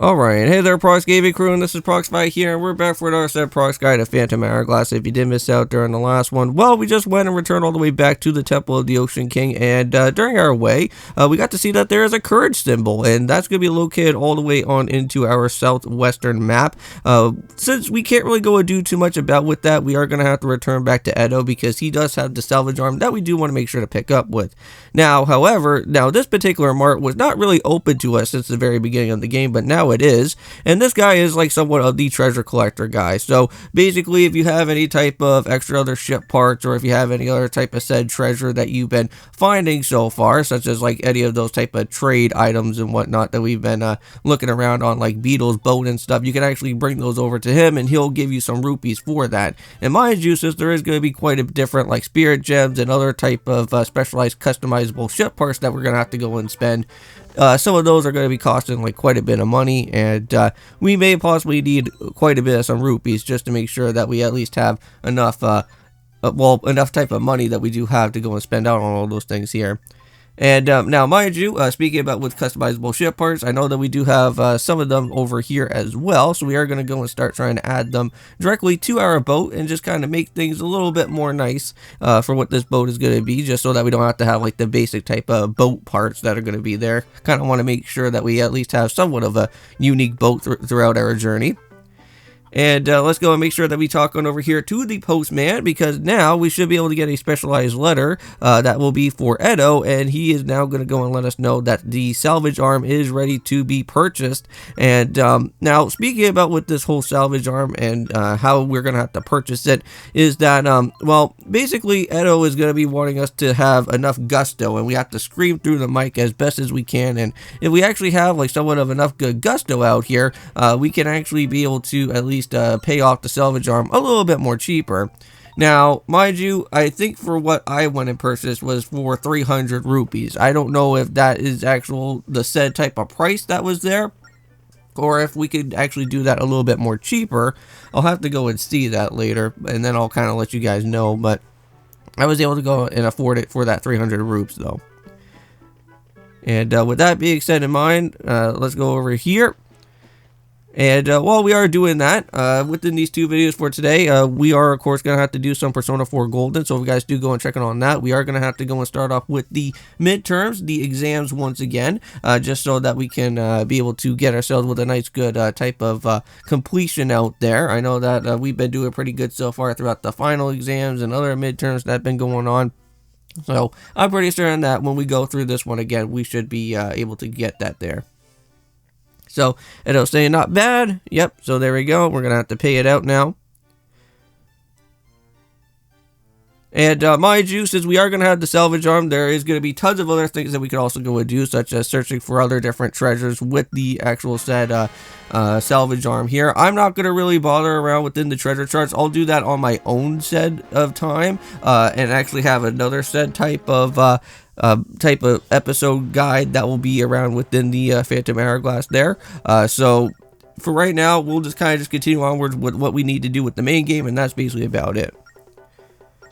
Alright, hey there Prox Gaming Crew, and this is Proxify here, and we're back for another set of Prox Guide to Phantom Hourglass. If you did miss out during the last one, well, we just went and returned all the way back to the Temple of the Ocean King, and during our way, we got to see that there is a courage symbol, and that's going to be located all the way on into our southwestern map. Since we can't really go and do too much about with that, we are going to have to return back to Edo, because he does have the salvage arm that we do want to make sure to pick up with. Now, however, this particular mart was not really open to us since the very beginning of the game, but now it is, and this guy is like somewhat of the treasure collector guy. So basically, if you have any type of extra other ship parts, or if you have any other type of said treasure that you've been finding so far, such as like any of those type of trade items and whatnot that we've been looking around on, like Beetle's boat and stuff, you can actually bring those over to him and he'll give you some rupees for that. And mind you, since there is going to be quite a different like spirit gems and other type of specialized customizable ship parts that we're going to have to go and spend, some of those are going to be costing like quite a bit of money, and we may possibly need quite a bit of some rupees just to make sure that we at least have enough, enough type of money that we do have to go and spend out on all those things here. And now, mind you, speaking about with customizable ship parts, I know that we do have some of them over here as well, so we are going to go and start trying to add them directly to our boat and just kind of make things a little bit more nice for what this boat is going to be, just so that we don't have to have like the basic type of boat parts that are going to be there. Kind of want to make sure that we at least have somewhat of a unique boat throughout our journey. And let's go and make sure that we talk on over here to the postman, because now we should be able to get a specialized letter that will be for Edo, and he is now going to go and let us know that the salvage arm is ready to be purchased. And now, speaking about with this whole salvage arm and how we're going to have to purchase it, is that, well, basically Edo is going to be wanting us to have enough gusto, and we have to scream through the mic as best as we can. And if we actually have like somewhat of enough good gusto out here, we can actually be able to at least pay off the salvage arm a little bit more cheaper. Now, mind you, I think for what I went and purchased was for 300 rupees. I don't know if that is the said type of price that was there, or if we could actually do that a little bit more cheaper. I'll have to go and see that later, and then I'll kind of let you guys know. But I was able to go and afford it for that 300 rupees though. And with that being said in mind, let's go over here. And while we are doing that, within these two videos for today, we are, of course, going to have to do some Persona 4 Golden. So if you guys do go and check it on that, we are going to have to go and start off with the midterms, the exams once again, just so that we can be able to get ourselves with a nice, good type of completion out there. I know that we've been doing pretty good so far throughout the final exams and other midterms that have been going on. So I'm pretty certain that when we go through this one again, we should be able to get that there. So, it'll say not bad. Yep, so there we go. We're going to have to pay it out now. And mind you, since we are going to have the salvage arm, there is going to be tons of other things that we could also go and do, such as searching for other different treasures with the actual said salvage arm here. I'm not going to really bother around within the treasure charts. I'll do that on my own set of time, and actually have another said type of episode guide that will be around within the Phantom Hourglass there. So for right now, we'll just kind of continue onwards with what we need to do with the main game, and that's basically about it.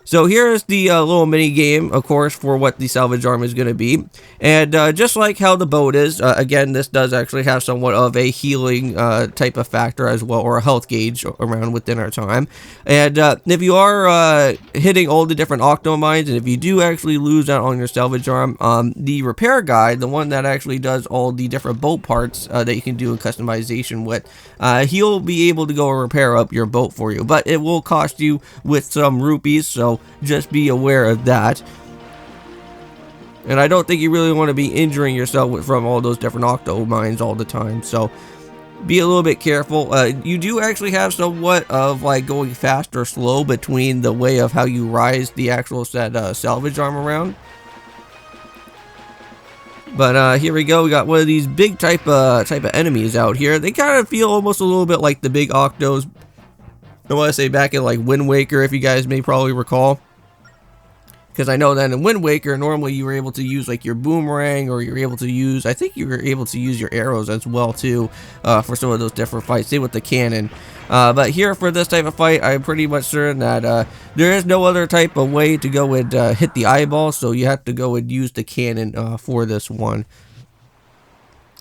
So here's the little mini game, of course, for what the salvage arm is going to be. And just like how the boat is, again, this does actually have somewhat of a healing type of factor as well, or a health gauge around within our time. And if you are hitting all the different octo mines, and if you do actually lose out on your salvage arm, the repair guy, the one that actually does all the different boat parts that you can do in customization with, he'll be able to go and repair up your boat for you. But it will cost you with some rupees, so just be aware of that. And I don't think you really want to be injuring yourself from all those different octo mines all the time, so be a little bit careful. You do actually have somewhat of like going fast or slow between the way of how you rise the actual said salvage arm around. But here we go. We got one of these big type of enemies out here. They kind of feel almost a little bit like the big octos, I want to say back in like Wind Waker, if you guys may probably recall. Because I know that in Wind Waker, normally you were able to use like your boomerang, or you're able to use, I think you were able to use your arrows as well too, for some of those different fights, same with the cannon. But here for this type of fight, I'm pretty much certain that there is no other type of way to go and hit the eyeball, so you have to go and use the cannon for this one.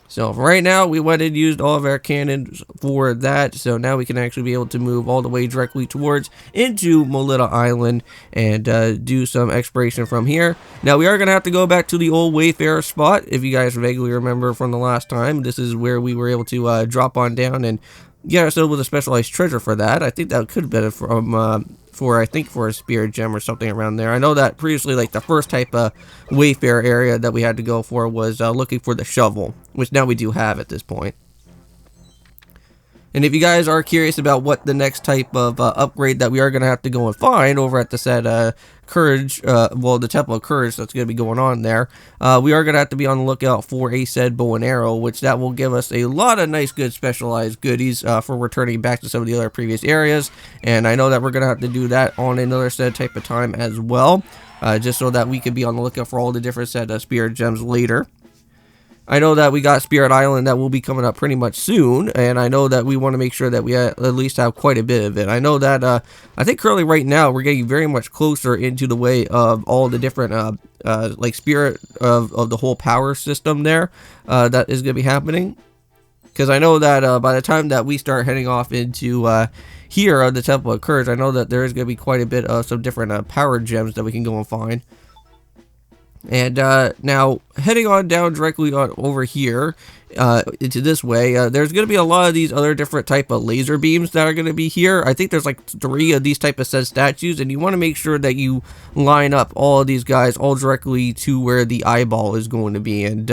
So right now we went and used all of our cannons for that, so now we can actually be able to move all the way directly towards into Molita Island and do some exploration from here. Now we are going to have to go back to the old Wayfarer spot. If you guys vaguely remember from the last time, this is where we were able to drop on down and get ourselves with a specialized treasure for that. I think that could have been from for a spirit gem or something around there. I know that previously, like the first type of Wayfarer area that we had to go for was looking for the shovel, which now we do have at this point. And if you guys are curious about what the next type of upgrade that we are going to have to go and find over at the said Courage, well, the Temple of Courage that's going to be going on there, we are going to have to be on the lookout for a said bow and arrow, which that will give us a lot of nice, good specialized goodies for returning back to some of the other previous areas. And I know that we're going to have to do that on another said type of time as well, just so that we can be on the lookout for all the different said spirit gems later. I know that we got Spirit Island that will be coming up pretty much soon, and I know that we want to make sure that we at least have quite a bit of it. I know that, I think currently right now we're getting very much closer into the way of all the different, like spirit of the whole power system there, that is going to be happening. Because I know that by the time that we start heading off into here, the Temple of Courage, I know that there is going to be quite a bit of some different power gems that we can go and find. And now heading on down directly on over here into this way, there's going to be a lot of these other different type of laser beams that are going to be here. I think there's like 3 of these type of said statues, and you want to make sure that you line up all of these guys all directly to where the eyeball is going to be. And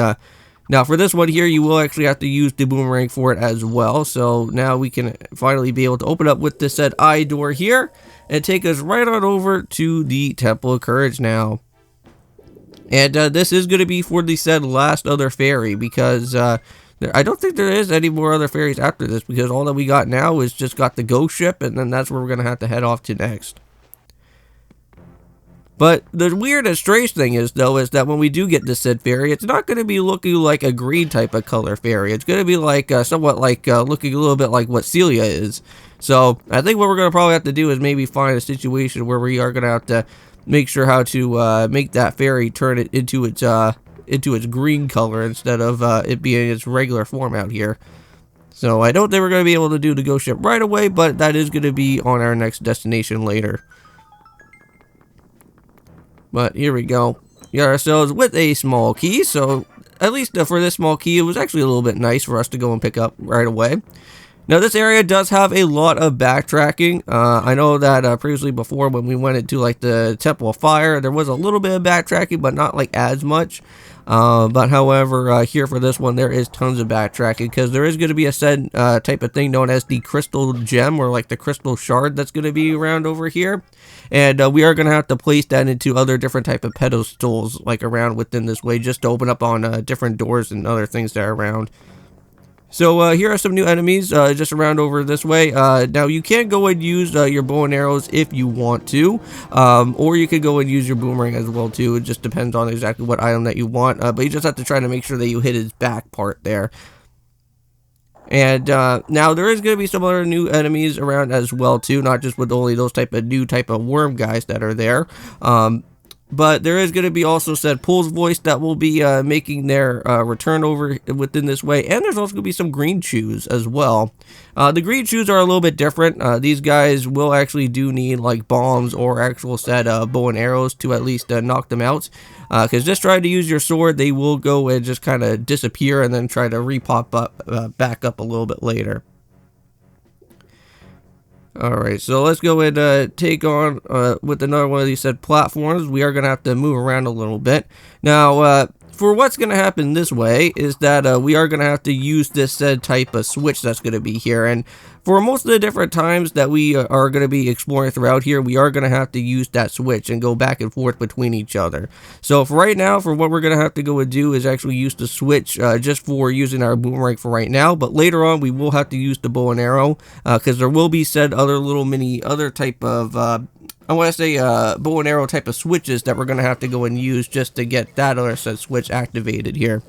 now for this one here, you will actually have to use the boomerang for it as well. So now we can finally be able to open up with this said eye door here and take us right on over to the Temple of Courage now. And this is going to be for the said last other fairy, because I don't think there is any more other fairies after this, because all that we got now is just got the ghost ship, and then that's where we're going to have to head off to next. But the weird and strange thing is, though, is that when we do get this said fairy, it's not going to be looking like a green type of color fairy. It's going to be like somewhat like looking a little bit like what Celia is. So I think what we're going to probably have to do is maybe find a situation where we are going to have to make sure how to make that fairy turn it into its green color instead of it being its regular form out here. So I don't think we're going to be able to do the ghost ship right away, but that is going to be on our next destination later. But here we go. We got ourselves with a small key, so at least for this small key, it was actually a little bit nice for us to go and pick up right away. Now this area does have a lot of backtracking. I know that previously before when we went into like the Temple of Fire, there was a little bit of backtracking, but not like as much. But however, here for this one, there is tons of backtracking, because there is going to be a said type of thing known as the crystal gem, or like the crystal shard that's going to be around over here. And we are going to have to place that into other different type of pedestals like around within this way, just to open up on different doors and other things that are around. So here are some new enemies just around over this way. Now you can go and use your bow and arrows if you want to, or you could go and use your boomerang as well too. It just depends on exactly what item that you want, but you just have to try to make sure that you hit his back part there. And now there is going to be some other new enemies around as well too, not just with only those type of new type of worm guys that are there. But there is going to be also said Pool's Voice that will be making their return over within this way. And there's also going to be some green shoes as well. The green shoes are a little bit different. These guys will actually do need like bombs or actual said bow and arrows to at least knock them out. Because just try to use your sword, they will go and just kind of disappear and then try to repop up back up a little bit later. Alright, so let's go and take on with another one of these said platforms. We are going to have to move around a little bit. Now, for what's going to happen this way is that we are going to have to use this said type of switch that's going to be here. And for most of the different times that we are going to be exploring throughout here, we are going to have to use that switch and go back and forth between each other. So for right now, for what we're going to have to go and do is actually use the switch just for using our boomerang for right now. But later on, we will have to use the bow and arrow because there will be said other little other type of I want to say bow and arrow type of switches that we're going to have to go and use just to get that other set switch activated here.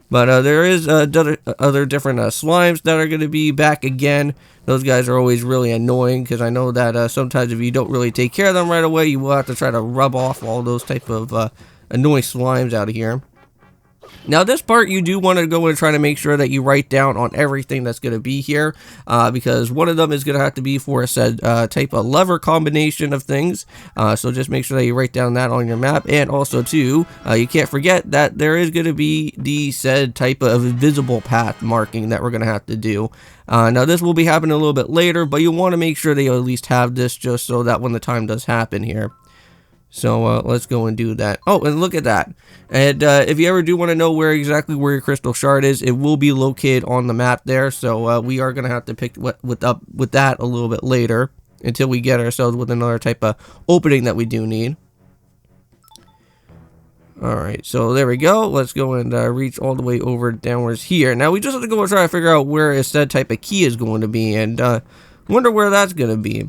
But there is other different slimes that are going to be back again. Those guys are always really annoying because I know that sometimes if you don't really take care of them right away, you will have to try to rub off all those type of annoying slimes out of here. Now this part you do want to go and try to make sure that you write down on everything that's going to be here, because one of them is going to have to be for a said type of lever combination of things, so just make sure that you write down that on your map. And also too, you can't forget that there is going to be the said type of invisible path marking that we're going to have to do. Now this will be happening a little bit later, but you want to make sure that you at least have this just so that when the time does happen here. So let's go and do that. Oh, and look at that. And if you ever do want to know where exactly where your crystal shard is, it will be located on the map there. So we are going to have to pick up with that a little bit later until we get ourselves with another type of opening that we do need. Alright, so there we go. Let's go and reach all the way over downwards here. Now we just have to go and try to figure out where a said type of key is going to be, and wonder where that's going to be.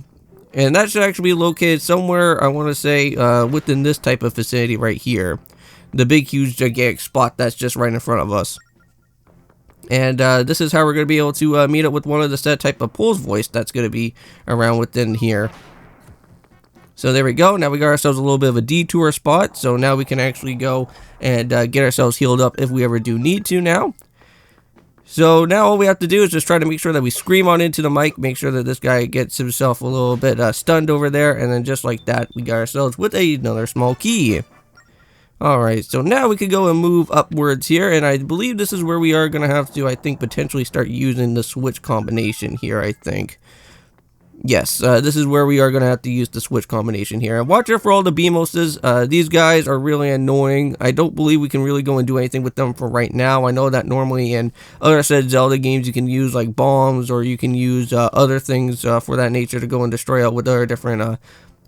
And that should actually be located somewhere, I want to say, within this type of facility right here. The big, huge, gigantic spot that's just right in front of us. And this is how we're going to be able to meet up with one of the set type of pulls voice that's going to be around within here. So there we go. Now we got ourselves a little bit of a detour spot. So now we can actually go and get ourselves healed up if we ever do need to now. So now all we have to do is just try to make sure that we scream on into the mic, make sure that this guy gets himself a little bit stunned over there, and then just like that, we got ourselves with another small key. Alright, so now we can go and move upwards here, and I believe this is where we are going to have to, I think, potentially start using the switch combination here, I think. Yes, this is where we are going to have to use the switch combination here. And watch out for all the Beamoses. These guys are really annoying. I don't believe we can really go and do anything with them for right now. I know that normally in other said Zelda games you can use like bombs, or you can use other things for that nature to go and destroy out with other different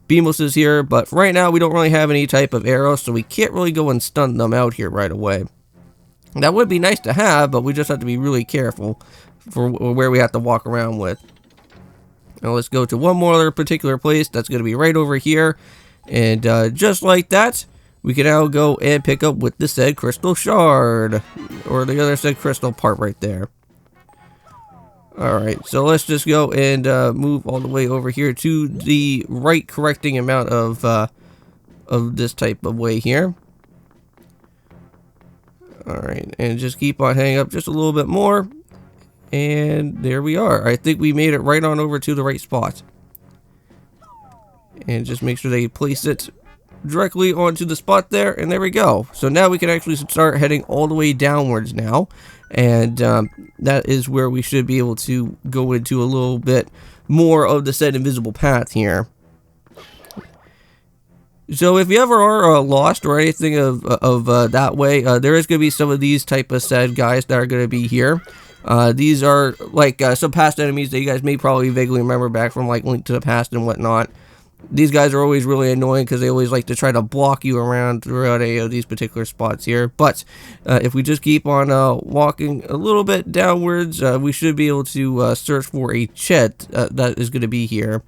Beamoses here. But right now we don't really have any type of arrows, so we can't really go and stun them out here right away. That would be nice to have, but we just have to be really careful for where we have to walk around with. Now let's go to one more other particular place that's going to be right over here, and just like that we can now go and pick up with the said crystal shard, or the other said crystal part right there. Alright, so let's just go and move all the way over here to the right correcting amount of this type of way here. Alright, and just keep on hanging up just a little bit more. And there we are. I think we made it right on over to the right spot. And just make sure that you place it directly onto the spot there. And there we go. So now we can actually start heading all the way downwards now. And that is where we should be able to go into a little bit more of the said invisible path here. So if you ever are lost or anything of that way, there is going to be some of these type of said guys that are going to be here. These are like some past enemies that you guys may probably vaguely remember back from like Link to the Past and whatnot. These guys are always really annoying because they always like to try to block you around throughout any of these particular spots here. But if we just keep on walking a little bit downwards, we should be able to search for a chest that is going to be here.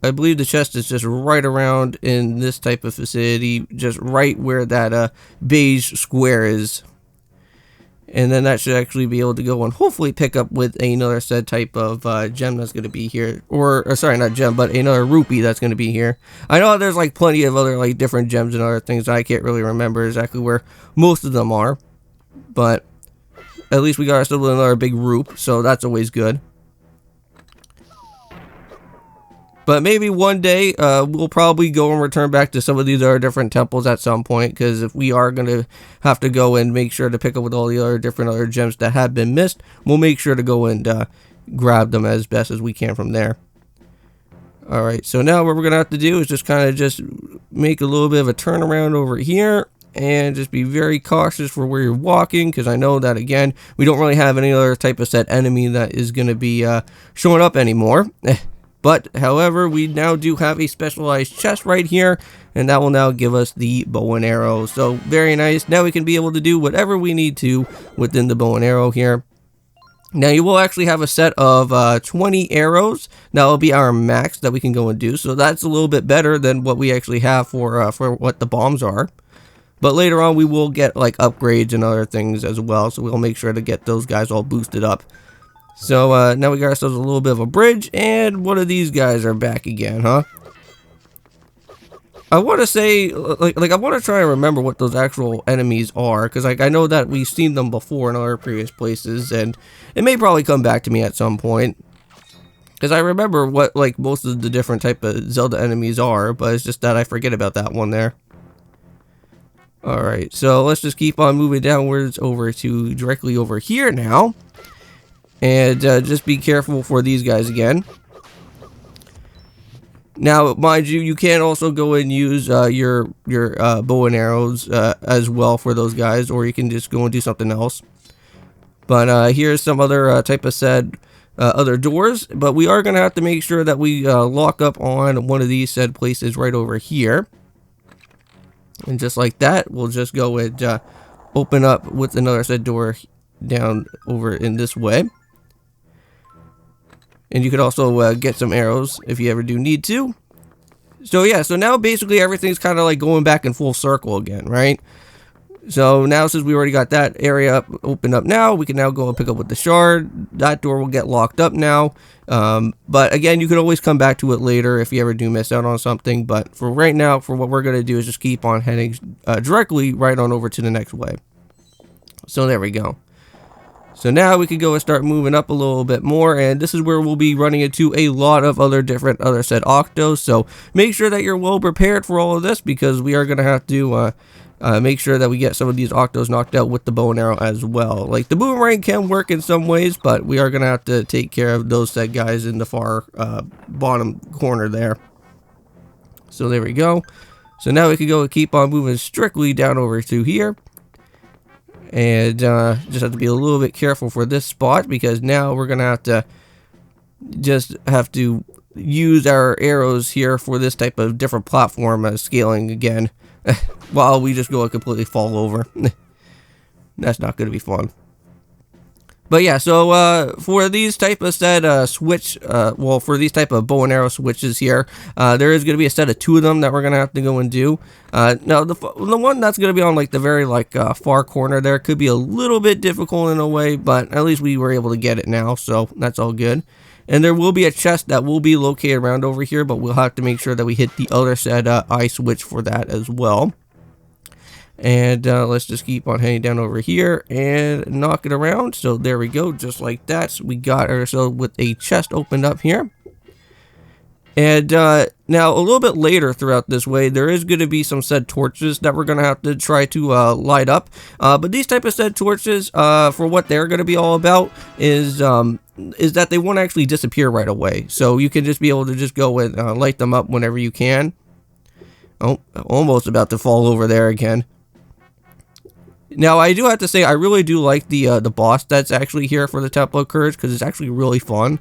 I believe the chest is just right around in this type of facility, just right where that beige square is. And then that should actually be able to go and hopefully pick up with another said type of gem that's going to be here. Or sorry, not gem, but another rupee that's going to be here. I know there's like plenty of other like different gems and other things. I can't really remember exactly where most of them are. But at least we got ourselves with another big rupe, so that's always good. But maybe one day we'll probably go and return back to some of these other different temples at some point, because if we are going to have to go and make sure to pick up with all the other different other gems that have been missed, we'll make sure to go and grab them as best as we can from there. Alright, so now what we're going to have to do is just kind of just make a little bit of a turnaround over here, and just be very cautious for where you're walking, because I know that again, we don't really have any other type of set enemy that is going to be showing up anymore. But, however, we now do have a specialized chest right here, and that will now give us the bow and arrow. So, very nice. Now we can be able to do whatever we need to within the bow and arrow here. Now, you will actually have a set of 20 arrows. That will be our max that we can go and do. So, that's a little bit better than what we actually have for what the bombs are. But later on, we will get, like, upgrades and other things as well. So, we'll make sure to get those guys all boosted up. So, now we got ourselves a little bit of a bridge, and one of these guys are back again, huh? I want to say, like I want to try and remember what those actual enemies are, because like I know that we've seen them before in other previous places, and it may probably come back to me at some point, because I remember what like most of the different type of Zelda enemies are, but it's just that I forget about that one there. All right, so let's just keep on moving downwards over to directly over here now, and just be careful for these guys again. Now, mind you, you can also go and use your bow and arrows as well for those guys, or you can just go and do something else. But here's some other type of said other doors, but we are going to have to make sure that we lock up on one of these said places right over here. And just like that, we'll just go and open up with another said door down over in this way. And you could also get some arrows if you ever do need to. So yeah, so now basically everything's kind of like going back in full circle again, right? So now since we already got that area opened up now, we can now go and pick up with the shard. That door will get locked up now. But again, you can always come back to it later if you ever do miss out on something. But for right now, for what we're going to do is just keep on heading directly right on over to the next way. So there we go. So now we can go and start moving up a little bit more, and this is where we'll be running into a lot of other said octos. So make sure that you're well prepared for all of this, because we are going to have to make sure that we get some of these octos knocked out with the bow and arrow as well. Like the boomerang can work in some ways, but we are going to have to take care of those said guys in the far bottom corner there. So there we go. So now we can go and keep on moving strictly down over to here. And just have to be a little bit careful for this spot, because now we're going to have to use our arrows here for this type of different platform scaling again, while we just go and completely fall over. That's not going to be fun. But yeah, so for these type of said well, for these type of bow and arrow switches here, there is going to be a set of 2 of them that we're going to have to go and do. Now, the one that's going to be on like the very far corner there could be a little bit difficult in a way, but at least we were able to get it now, so that's all good. And there will be a chest that will be located around over here, but we'll have to make sure that we hit the other said eye switch for that as well. And let's just keep on heading down over here and knock it around. So there we go, just like that. So we got ourselves with a chest opened up here. And now a little bit later throughout this way, there is going to be some said torches that we're going to have to try to light up. But these type of said torches, for what they're going to be all about is that they won't actually disappear right away. So you can just be able to just go and light them up whenever you can. Oh, almost about to fall over there again. Now, I do have to say, I really do like the boss that's actually here for the Temple of Courage, because it's actually really fun.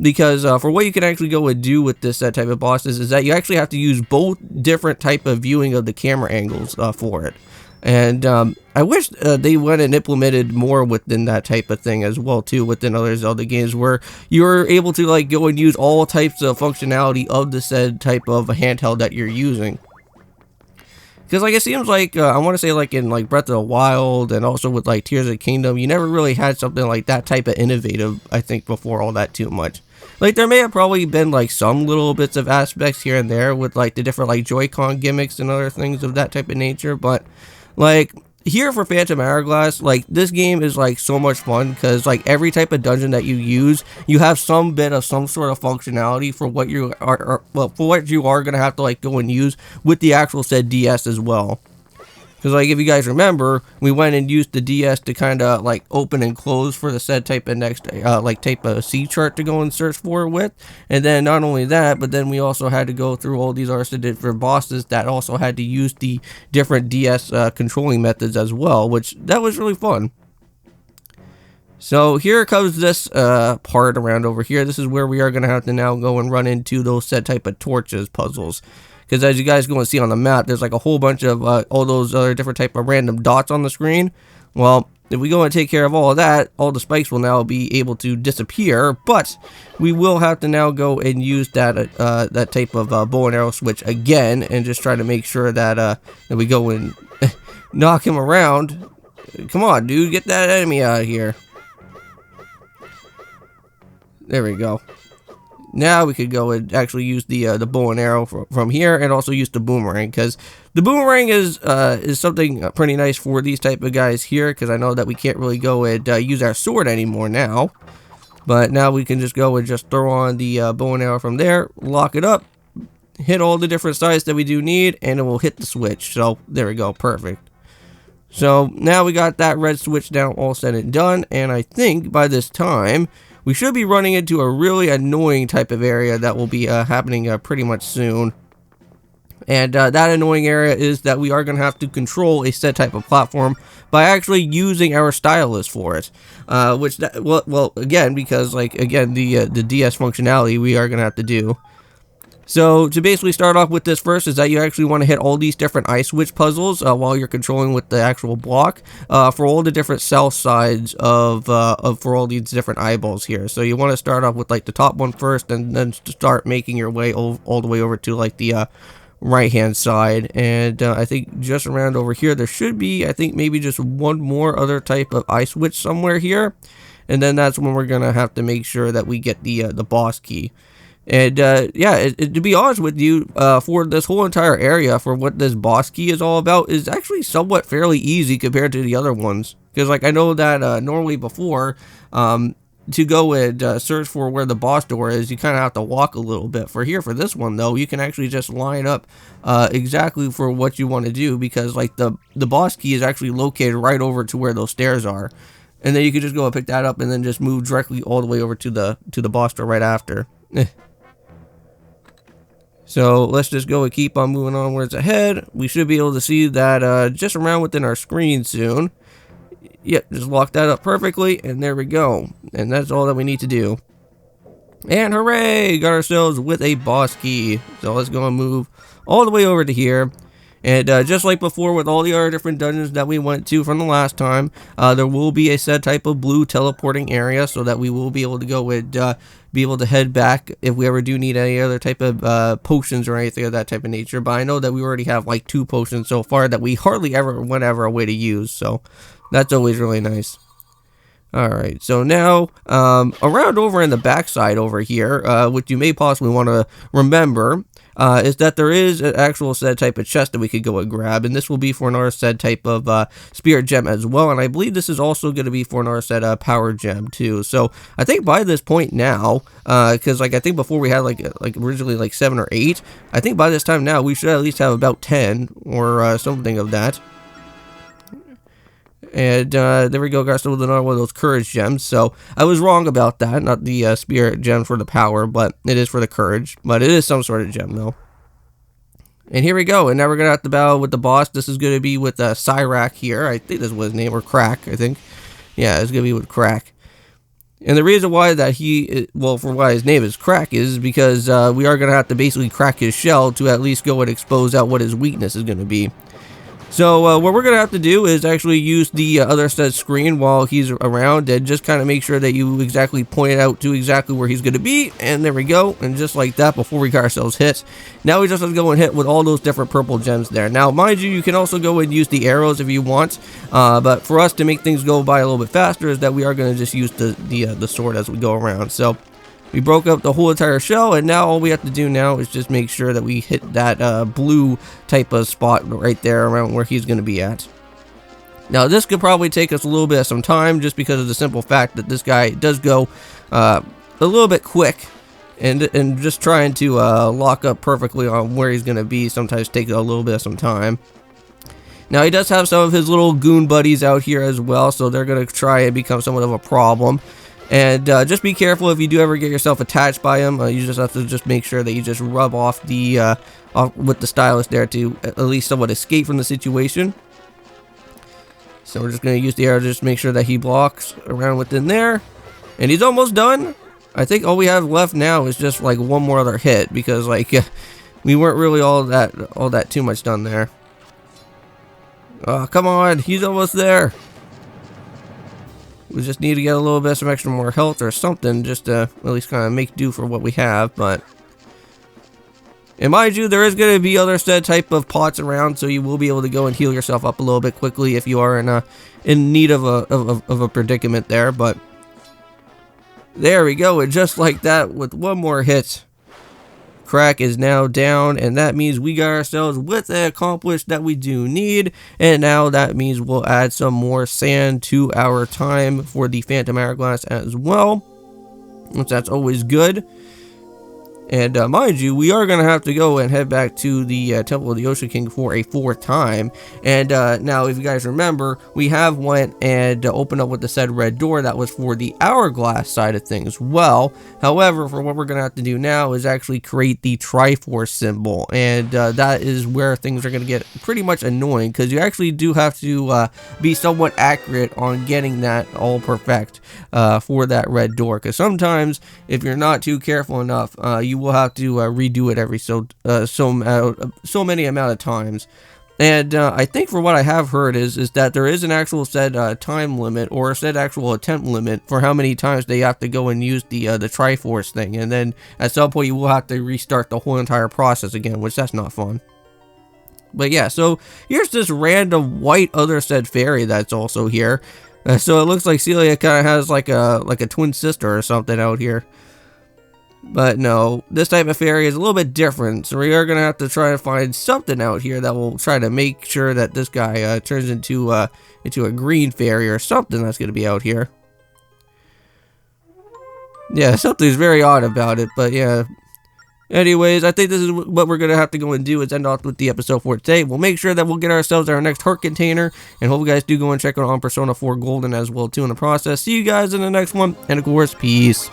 Because for what you can actually go and do with this type of bosses is that you actually have to use both different type of viewing of the camera angles for it. And I wish they went and implemented more within that type of thing as well, too, within other Zelda games, where you're able to like go and use all types of functionality of the said type of handheld that you're using. Because, like, it seems like, I want to say, like, in, like, Breath of the Wild and also with, like, Tears of the Kingdom, you never really had something like that type of innovative, I think, before all that too much. Like, there may have probably been, like, some little bits of aspects here and there with, like, the different, like, Joy-Con gimmicks and other things of that type of nature, but, like, here for Phantom Hourglass, like, this game is, like, so much fun, because, like, every type of dungeon that you use, you have some bit of some sort of functionality for what you are, well, for what you are going to have to, like, go and use with the actual said DS as well. Because, like, if you guys remember, we went and used the DS to kind of, like, open and close for the said type of next, like, type of C chart to go and search for it with. And then not only that, but then we also had to go through all these other different bosses that also had to use the different DS controlling methods as well, which that was really fun. So here comes this part around over here. This is where we are going to have to now go and run into those said type of torches puzzles. Because as you guys go and see on the map, there's like a whole bunch of all those other different type of random dots on the screen. Well, if we go and take care of all of that, all the spikes will now be able to disappear. But we will have to now go and use that that type of bow and arrow switch again, and just try to make sure that that we go and knock him around. Come on, dude, get that enemy out of here. There we go. Now we could go and actually use the bow and arrow from here, and also use the boomerang, because the boomerang is something pretty nice for these type of guys here, because I know that we can't really go and use our sword anymore now. But now we can just go and just throw on the bow and arrow from there, lock it up, hit all the different sides that we do need, and it will hit the switch. So there we go, perfect. So now we got that red switch down all said and done, and I think by this time we should be running into a really annoying type of area that will be happening pretty much soon. And that annoying area is that we are going to have to control a said type of platform by actually using our stylus for it. Well, again, because the DS functionality we are going to have to do. So to basically start off with this first is that you actually want to hit all these different eye switch puzzles while you're controlling with the actual block for all the different cell sides for all these different eyeballs here. So you want to start off with like the top one first, and then start making your way all the way over to like the right hand side. And I think just around over here there should be, I think, maybe just one more other type of eye switch somewhere here, and then that's when we're gonna have to make sure that we get the boss key. And yeah, to be honest with you, for this whole entire area, for what this boss key is all about, is actually somewhat fairly easy compared to the other ones. Because like I know that normally before, to go and search for where the boss door is, you kind of have to walk a little bit. For this one though, you can actually just line up exactly for what you want to do, because like the boss key is actually located right over to where those stairs are, and then you can just go and pick that up and then just move directly all the way over to the boss door right after. So let's just go and keep on moving onwards ahead. We should be able to see that just around within our screen soon. Yep, just lock that up perfectly, and there we go. And that's all that we need to do. And hooray! Got ourselves with a boss key. So let's go and move all the way over to here. And just like before with all the other different dungeons that we went to from the last time, there will be a set type of blue teleporting area, so that we will be able to go and be able to head back if we ever do need any other type of potions or anything of that type of nature. But I know that we already have like 2 potions so far that we hardly ever went ever away to use, so that's always really nice. Alright, so now, around over in the backside over here, what you may possibly want to remember, is that there is an actual said type of chest that we could go and grab, and this will be for another said type of spirit gem as well, and I believe this is also going to be for another said power gem too. So I think by this point now, because like I think before we had like originally like 7 or 8, I think by this time now we should at least have about 10 or something of that. And there we go, got still with another one of those courage gems. So I was wrong about that, not the spirit gem for the power, but it is for the courage. But it is some sort of gem though. And here we go, and now we're gonna have to battle with the boss. This is gonna be with Cyrac here. I think this was his name, or Crayk, I think. Yeah, it's gonna be with Crayk. And the reason why that for why his name is Crayk is because we are gonna have to basically crack his shell to at least go and expose out what his weakness is gonna be. So what we're going to have to do is actually use the other said screen while he's around, and just kind of make sure that you exactly point it out to exactly where he's going to be, and there we go. And just like that, before we got ourselves hit, now we just have to go and hit with all those different purple gems there. Now mind you, you can also go and use the arrows if you want, but for us to make things go by a little bit faster is that we are going to just use the sword as we go around. So we broke up the whole entire shell, and now all we have to do now is just make sure that we hit that blue type of spot right there around where he's going to be at. Now this could probably take us a little bit of some time, just because of the simple fact that this guy does go a little bit quick, and just trying to lock up perfectly on where he's going to be sometimes takes a little bit of some time. Now he does have some of his little goon buddies out here as well, so they're going to try and become somewhat of a problem. And just be careful if you do ever get yourself attached by him. You just have to just make sure that you just rub off the with the stylus there to at least somewhat escape from the situation. So we're just going to use the arrow to just make sure that he blocks around within there. And he's almost done. I think all we have left now is just like one more other hit, because like we weren't really all that too much done there. Oh, come on, he's almost there. We just need to get a little bit some extra more health or something, just to at least kind of make do for what we have. But and mind you, there is going to be other said type of pots around, so you will be able to go and heal yourself up a little bit quickly if you are in need of a predicament there. But There we go, and just like that, with one more hit, Crayk is now down, and that means we got ourselves with the accomplished that we do need, and now that means we'll add some more sand to our time for the Phantom Hourglass as well, which that's always good. And mind you, we are going to have to go and head back to the Temple of the Ocean King for a 4th time. And now, if you guys remember, we have went and opened up with the said red door that was for the Hourglass side of things. Well, however, for what we're going to have to do now is actually create the Triforce symbol. And that is where things are going to get pretty much annoying, because you actually do have to be somewhat accurate on getting that all perfect for that red door. Because sometimes, if you're not too careful enough, you will have to redo it every so many amount of times. And I think for what I have heard is that there is an actual said time limit, or a said actual attempt limit for how many times they have to go and use the Triforce thing, and then at some point you will have to restart the whole entire process again, which that's not fun. But yeah, so here's this random white other said fairy that's also here. So it looks like Celia kind of has like a twin sister or something out here. But no, this type of fairy is a little bit different, so we are going to have to try to find something out here that will try to make sure that this guy turns into a green fairy or something that's going to be out here. Yeah, something's very odd about it, but yeah. Anyways, I think this is what we're going to have to go and do, is end off with the episode for today. We'll make sure that we'll get ourselves our next heart container, and hope you guys do go and check out on Persona 4 Golden as well too in the process. See you guys in the next one, and of course, peace.